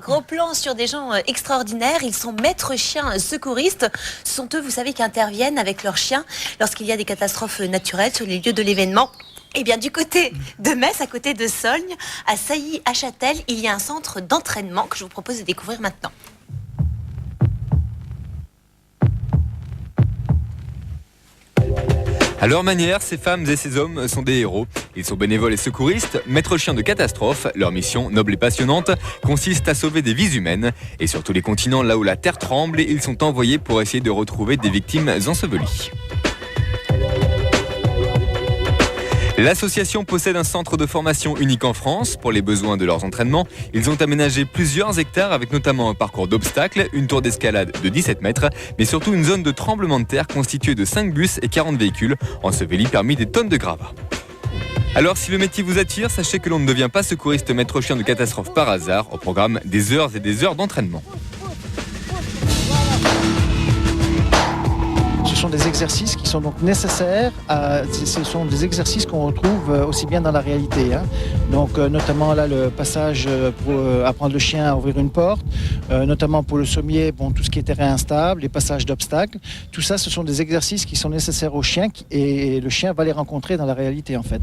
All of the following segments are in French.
Gros plan sur des gens extraordinaires, ils sont maîtres chiens secouristes. Ce sont eux, vous savez, qui interviennent avec leurs chiens lorsqu'il y a des catastrophes naturelles sur les lieux de l'événement. Eh bien, du côté de Metz, à côté de Solgne, à Sailly, à Châtel, il y a un centre d'entraînement que je vous propose de découvrir maintenant. À leur manière, ces femmes et ces hommes sont des héros. Ils sont bénévoles et secouristes, maîtres chiens de catastrophe. Leur mission, noble et passionnante, consiste à sauver des vies humaines. Et sur tous les continents, là où la terre tremble, ils sont envoyés pour essayer de retrouver des victimes ensevelies. L'association possède un centre de formation unique en France. Pour les besoins de leurs entraînements, ils ont aménagé plusieurs hectares avec notamment un parcours d'obstacles, une tour d'escalade de 17 mètres, mais surtout une zone de tremblement de terre constituée de 5 bus et 40 véhicules, ensevelis parmi des tonnes de gravats. Alors si le métier vous attire, sachez que l'on ne devient pas secouriste maître chien de catastrophe par hasard. Au programme, des heures et des heures d'entraînement. Ce sont des exercices qui sont donc nécessaires. Ce sont des exercices qu'on retrouve aussi bien dans la réalité. Donc notamment là le passage pour apprendre le chien à ouvrir une porte, notamment pour le sommier, tout ce qui est terrain instable, les passages d'obstacles. Tout ça, ce sont des exercices qui sont nécessaires au chien et le chien va les rencontrer dans la réalité en fait.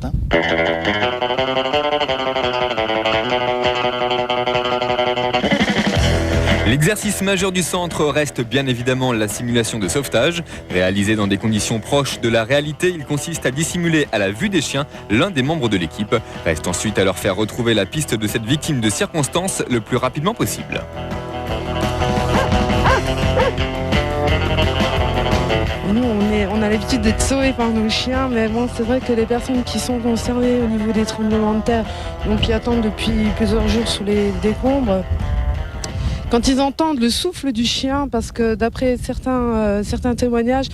L'exercice majeur du centre reste bien évidemment la simulation de sauvetage. Réalisé dans des conditions proches de la réalité, il consiste à dissimuler à la vue des chiens l'un des membres de l'équipe. Reste ensuite à leur faire retrouver la piste de cette victime de circonstance le plus rapidement possible. Nous, on a l'habitude d'être sauvés par nos chiens, mais bon, c'est vrai que les personnes qui sont concernées au niveau des tremblements de terre, donc qui attendent depuis plusieurs jours sous les décombres, quand ils entendent le souffle du chien, parce que d'après certains témoignages,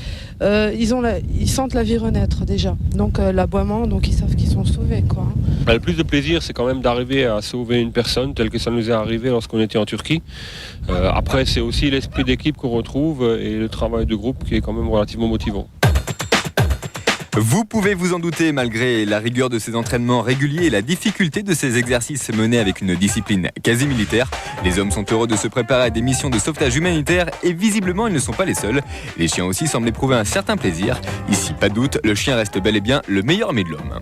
ils sentent la vie renaître déjà. Donc l'aboiement, donc ils savent qu'ils sont sauvés, quoi. Le plus de plaisir, c'est quand même d'arriver à sauver une personne, tel que ça nous est arrivé lorsqu'on était en Turquie. Après, c'est aussi l'esprit d'équipe qu'on retrouve et le travail de groupe qui est quand même relativement motivant. Vous pouvez vous en douter, malgré la rigueur de ces entraînements réguliers et la difficulté de ces exercices menés avec une discipline quasi militaire, les hommes sont heureux de se préparer à des missions de sauvetage humanitaire et visiblement ils ne sont pas les seuls. Les chiens aussi semblent éprouver un certain plaisir. Ici, pas de doute, le chien reste bel et bien le meilleur ami de l'homme.